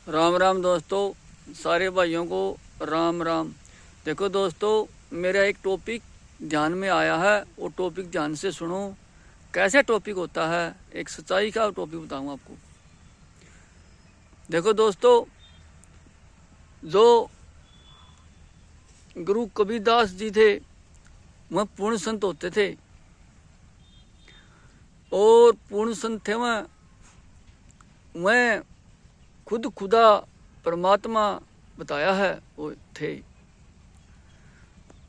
राम राम दोस्तों, सारे भाइयों को राम राम। देखो दोस्तों, मेरा एक टॉपिक ध्यान में आया है। वो टॉपिक ध्यान से सुनो। कैसे टॉपिक होता है, एक सच्चाई का टॉपिक बताऊंगा आपको। देखो दोस्तों, जो गुरु कबीरदास जी थे वह पूर्ण संत होते थे, और पूर्ण संत थे वह खुद खुदा परमात्मा बताया है वो थे।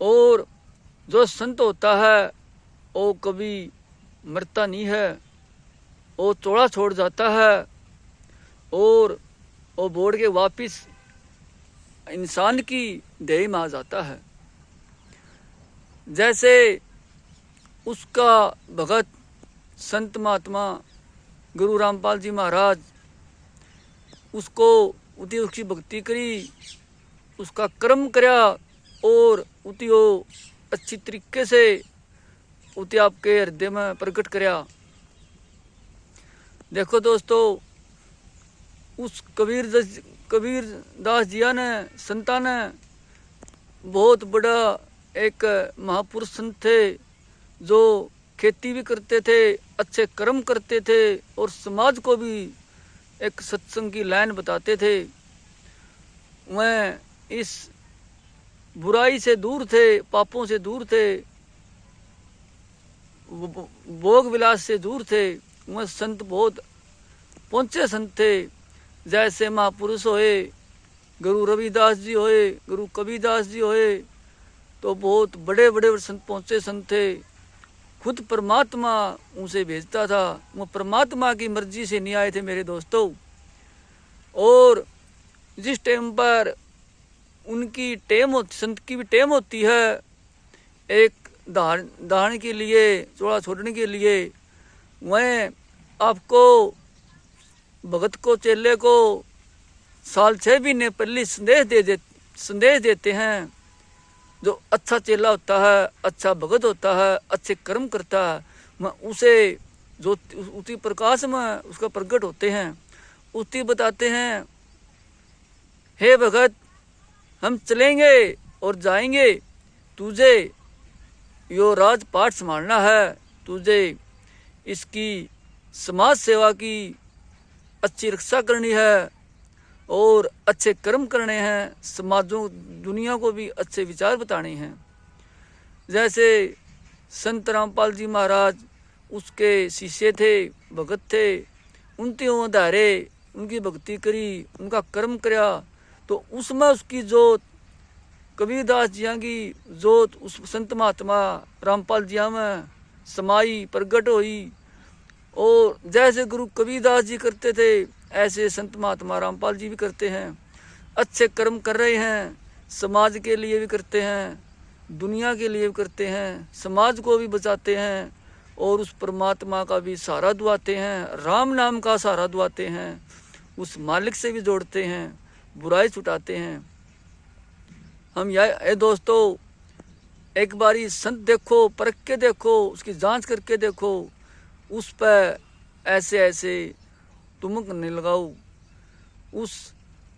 और जो संत होता है वो कभी मरता नहीं है, वो चौड़ा छोड़ जाता है और वो बोड़ के वापिस इंसान की देह में आ जाता है। जैसे उसका भगत संत महात्मा गुरु रामपाल जी महाराज, उसको उती उसकी भक्ति करी, उसका कर्म करया और उती वो अच्छी तरीके से उती आपके हृदय में प्रकट करया। देखो दोस्तों, उस कबीरदास जिया ने, संता ने, बहुत बड़ा एक महापुरुष संत थे, जो खेती भी करते थे, अच्छे कर्म करते थे और समाज को भी एक सत्संग की लाइन बताते थे। वह इस बुराई से दूर थे, पापों से दूर थे, भोग विलास से दूर थे। वह संत बहुत पहुंचे संत थे। जैसे महापुरुष होए, गुरु रविदास जी होए, गुरु कबीरदास जी होए, तो बहुत बड़े बड़े संत पहुंचे संत थे। खुद परमात्मा उनसे भेजता था। वो परमात्मा की मर्जी से नहीं आए थे मेरे दोस्तों। और जिस टाइम पर उनकी टेम, संत की भी टेम होती है, एक दान के लिए, चौड़ा छोड़ने के लिए, वह आपको भगत को, चेले को साल 6 महीने पहले संदेश देते हैं। जो अच्छा चेला होता है, अच्छा भगत होता है, अच्छे कर्म करता है, वह उसे जो उसी प्रकाश में उसका प्रकट होते हैं, उसी बताते हैं, हे भगत, हम चलेंगे और जाएंगे, तुझे यो राजपाट संभालना है, तुझे इसकी समाज सेवा की अच्छी रक्षा करनी है और अच्छे कर्म करने हैं, समाजों दुनिया को भी अच्छे विचार बताने हैं। जैसे संत रामपाल जी महाराज उसके शिष्य थे, भगत थे, उनते धारे उनकी भक्ति करी, उनका कर्म करया, तो उसमें उसकी जोत, कबीरदास जिया की जोत उस संत महात्मा रामपाल जिया में समाई, प्रगट हुई। और जैसे गुरु कबीरदास जी करते थे, ऐसे संत महात्मा रामपाल जी भी करते हैं। अच्छे कर्म कर रहे हैं, समाज के लिए भी करते हैं, दुनिया के लिए भी करते हैं, समाज को भी बचाते हैं और उस परमात्मा का भी सहारा दुआते हैं, राम नाम का सहारा दुआते हैं, उस मालिक से भी जोड़ते हैं, बुराई छुटाते हैं। हम दोस्तों, एक बारी संत देखो, परख के देखो, उसकी जांच करके देखो, उस पर ऐसे ऐसे तुमक नहीं लगाओ।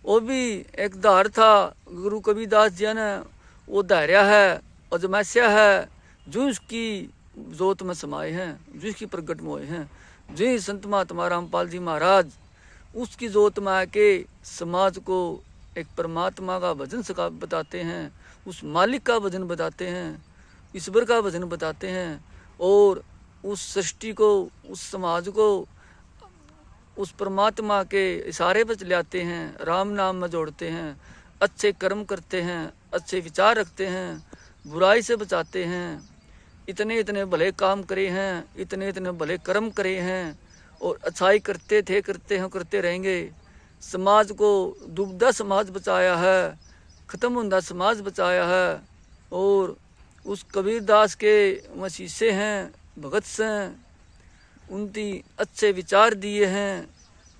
वो भी एक धार था, गुरु कबीरदास जी ने वो धार्या है और जमैस्या है, जो उसकी जोत में समाये हैं, जो उसकी प्रगट में हुए हैं। जो संत महात्मा रामपाल जी महाराज उसकी जोत में आके समाज को एक परमात्मा का भजन बताते हैं, उस मालिक का भजन बताते हैं, ईश्वर का भजन बताते हैं, और उस सृष्टि को, उस समाज को उस परमात्मा के इशारे पर चलाते हैं, राम नाम में जोड़ते हैं, अच्छे कर्म करते हैं, अच्छे विचार रखते हैं, बुराई से बचाते हैं। इतने इतने भले काम करे हैं, इतने इतने भले कर्म करे हैं, और अच्छाई करते थे, करते हैं, करते रहेंगे। समाज को डूबदा समाज बचाया है, ख़त्म होंदा समाज बचाया है। और उस कबीरदास के वसीसे हैं, भगत से उनकी अच्छे विचार दिए हैं।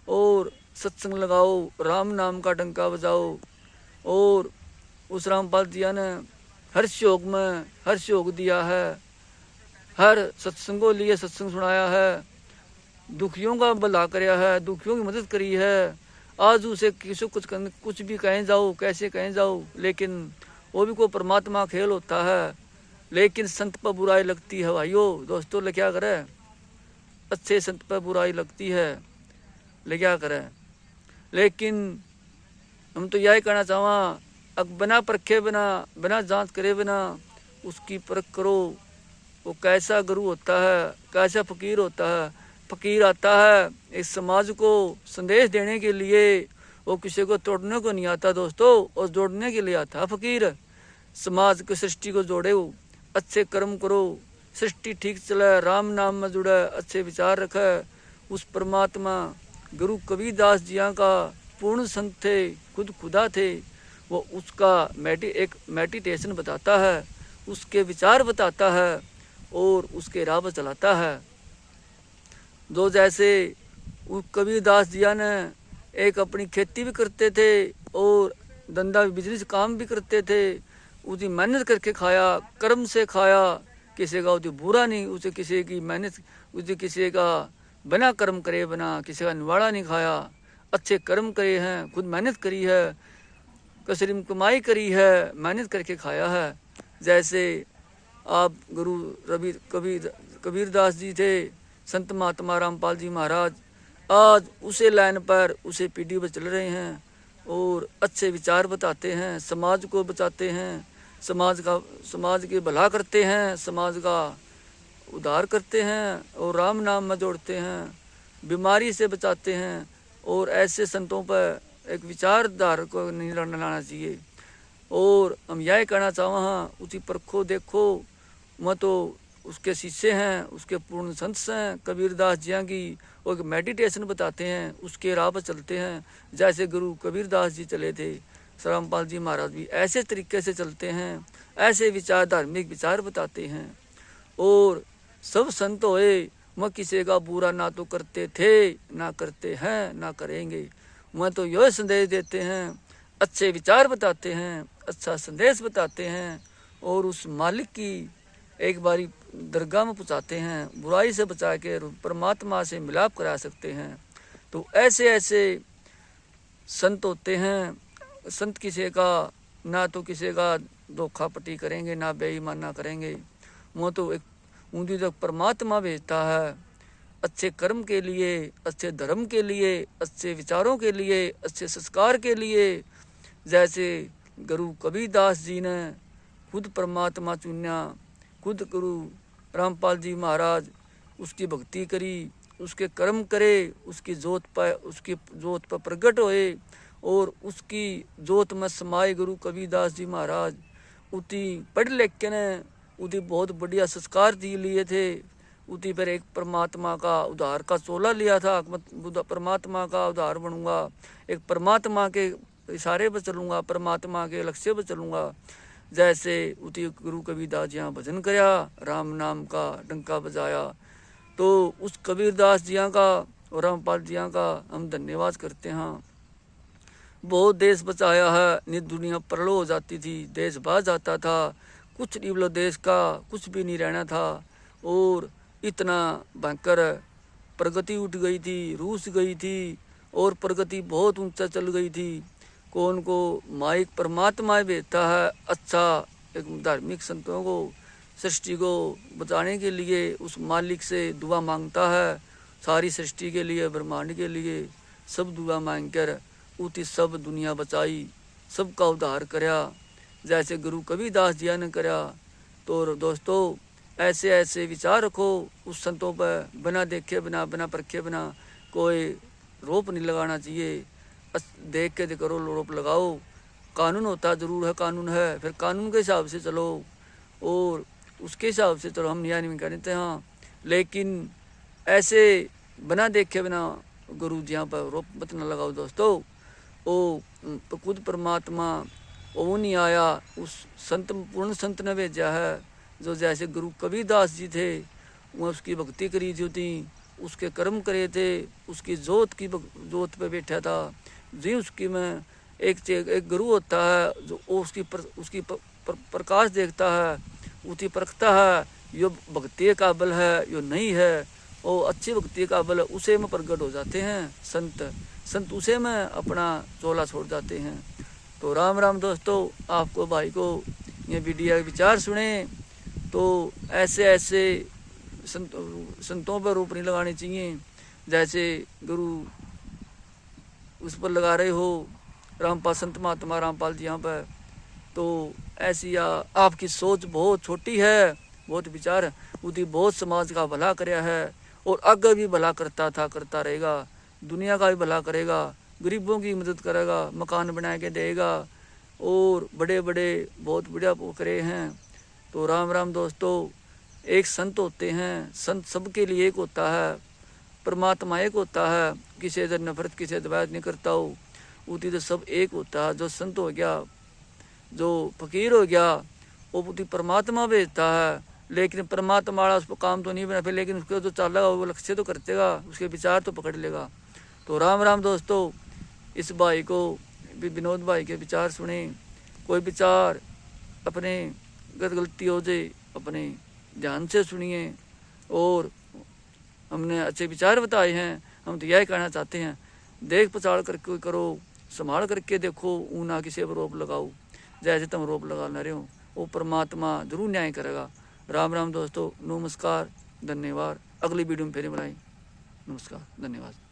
और सत्संग लगाओ, राम नाम का डंका बजाओ। और उस रामपाल जिया ने हर योग में हर योग दिया है, हर सत्संगों लिए सत्संग सुनाया है, दुखियों का भला करया है, दुखियों की मदद करी है, आज उसे किसी कुछ भी कहें जाओ, कैसे कहें जाओ, लेकिन वो भी कोई परमात्मा खेल होता है। लेकिन संत पर बुराई लगती है भाइयों, दोस्तों ले क्या करें, अच्छे संत पर बुराई लगती है, ले क्या करें। लेकिन हम तो यही कहना चाहवा, अब बिना परखे बिना, बिना जांच करे बिना उसकी परख करो, वो कैसा गुरु होता है, कैसा फकीर होता है। फकीर आता है इस समाज को संदेश देने के लिए, वो किसी को तोड़ने को नहीं आता दोस्तों, और जोड़ने के लिए आता है फकीर। समाज की सृष्टि को जोड़े, अच्छे कर्म करो, सृष्टि ठीक चले, राम नाम में जुड़े, अच्छे विचार रखे। उस परमात्मा गुरु कबीरदास जिया का पूर्ण संत थे, खुद खुदा थे, वो उसका एक मेडिटेशन बताता है, उसके विचार बताता है और उसके राह पर चलाता है। जो जैसे कबीरदास जिया ने एक अपनी खेती भी करते थे और धंधा बिजनेस काम भी करते थे, उसकी मेहनत करके खाया, कर्म से खाया, किसी का उसे बुरा नहीं, उसे किसी की मेहनत, उसे किसी का बिना कर्म करे बिना किसी का निवाड़ा नहीं खाया, अच्छे कर्म करे हैं, खुद मेहनत करी है, कसरी में कमाई करी है, मेहनत करके खाया है। जैसे आप गुरु कबीरदास जी थे, संत महात्मा रामपाल जी महाराज, आज उसे लाइन पर, उसे पीढ़ी पर चल रहे हैं और अच्छे विचार बताते हैं, समाज को बचाते हैं, समाज के भला करते हैं, समाज का उद्धार करते हैं और राम नाम में जोड़ते हैं, बीमारी से बचाते हैं। और ऐसे संतों पर एक विचारधारा को नहीं लाना चाहिए। और हम यह कहना चाहवा, उसी परखो देखो, वह तो उसके शिष्य हैं, उसके पूर्ण संत हैं कबीरदास जिया की, और मेडिटेशन बताते हैं, उसके राह पर चलते हैं। जैसे गुरु कबीरदास जी चले थे, रामपाल जी महाराज भी ऐसे तरीके से चलते हैं, ऐसे विचार, धार्मिक विचार बताते हैं। और सब संत होए, वह किसी का बुरा ना तो करते थे, ना करते हैं, ना करेंगे। वह तो यह संदेश देते हैं, अच्छे विचार बताते हैं, अच्छा संदेश बताते हैं और उस मालिक की एक बारी दरगाह में पहुँचाते हैं, बुराई से बचा के परमात्मा से मिलाप करा सकते हैं। तो ऐसे ऐसे संत होते हैं। संत किसी का ना तो किसी का धोखापट्टी करेंगे, ना बेईमाना करेंगे, वो तो एक उनकी जो परमात्मा भेजता है अच्छे कर्म के लिए, अच्छे धर्म के लिए, अच्छे विचारों के लिए, अच्छे संस्कार के लिए। जैसे गुरु कबीरदास जी ने खुद परमात्मा चुना, खुद गुरु रामपाल जी महाराज उसकी भक्ति करी, उसके कर्म करे, उसकी जोत पर प्रकट होए और उसकी जोत में समाये गुरु कबीरदास जी महाराज। उती पढ़ लिख के ने उती बहुत बढ़िया संस्कार दी लिए थे, उती पर एक परमात्मा का उद्धार का चोला लिया था, परमात्मा का उद्धार बनूंगा, एक परमात्मा के इशारे पर चलूँगा, परमात्मा के लक्ष्य पर चलूँगा। जैसे उती गुरु कबीरदास जी भजन करया, राम नाम का डंका बजाया। तो उस कबीरदास जिया का और रामपाल जिया का हम धन्यवाद करते हैं। बहुत देश बचाया है, नित दुनिया परलो हो जाती थी, देश बह जाता था, कुछ नहीं बोलो, देश का कुछ भी नहीं रहना था। और इतना भयंकर प्रगति उठ गई थी, रूस गई थी और प्रगति बहुत ऊंचा चल गई थी। कौन को माइक परमात्मा भेजता है, अच्छा एक धार्मिक संतों को सृष्टि को बचाने के लिए उस मालिक से दुआ मांगता है, सारी सृष्टि के लिए, ब्रह्मांड के लिए सब दुआ मांग कर उती सब दुनिया बचाई, सबका उद्धार करया, जैसे गुरु कबीरदास जी ने करया। तो दोस्तों ऐसे ऐसे विचार रखो उस संतों पर, बिना देखे बिना, बिना परखे बिना कोई रोप नहीं लगाना चाहिए। देख के करो, रोप लगाओ। कानून होता जरूर है, कानून है, फिर कानून के हिसाब से चलो और उसके हिसाब से चलो, हम यहाँ नहीं कहते हाँ, लेकिन ऐसे बिना देखे बिना गुरु जी पर रोप मत न लगाओ दोस्तों। ओ खुद परमात्मा वो नहीं आया, उस संत पूर्ण संत ने भेजा है, जो जैसे गुरु कबीरदास जी थे, वह उसकी भक्ति करी थी, उसके कर्म करे थे, उसकी जोत पे बैठा था जी। उसकी में एक गुरु होता है जो उसकी प्रकाश देखता है, उसी परखता है, यो भक्ति काबिल है, यो नहीं है, वो अच्छी भक्ति काबिल है, उसे में प्रकट हो जाते हैं संत। संत उसे में अपना चोला छोड़ जाते हैं। तो राम राम दोस्तों, आपको भाई को ये वीडियो विचार सुने तो ऐसे ऐसे संतों पर रोप नहीं लगानी चाहिए। जैसे गुरु उस पर लगा रहे हो रामपाल संत महात्मा रामपाल जी यहाँ पर, तो ऐसी आपकी सोच बहुत छोटी है, बहुत विचार है, उदी बहुत समाज का भला कराया है और आगे भी भला करता था, करता रहेगा, दुनिया का भी भला करेगा, गरीबों की मदद करेगा, मकान बना के देगा और बड़े बड़े बहुत बढ़िया करे हैं। तो राम राम दोस्तों, एक संत होते हैं, संत सबके लिए एक होता है, परमात्मा एक होता है, किसी से नफरत किसी से द्वैत नहीं करता हो, उती तो सब एक होता है। जो संत हो गया, जो फकीर हो गया, वो उती परमात्मा भेजता है, लेकिन परमात्मा वाला उस पर काम तो नहीं बना फिर, लेकिन उसको जो चालेगा वो लक्ष्य तो करतेगा, उसके विचार तो पकड़ लेगा। तो राम राम दोस्तों, इस भाई को विनोद भाई के विचार सुने, कोई विचार अपने गलती हो जाए अपने ध्यान से सुनिए, और हमने अच्छे विचार बताए हैं, हम तो यही कहना चाहते हैं, देख पचाड़ करके करो, संभाल करके देखो, ऊना किसी पर रोप लगाओ, जैसे तुम रोप लगा रहे हो वो परमात्मा जरूर न्याय करेगा। राम राम दोस्तों, नमस्कार, धन्यवाद। अगली वीडियो में फिर बनाई। नमस्कार, धन्यवाद।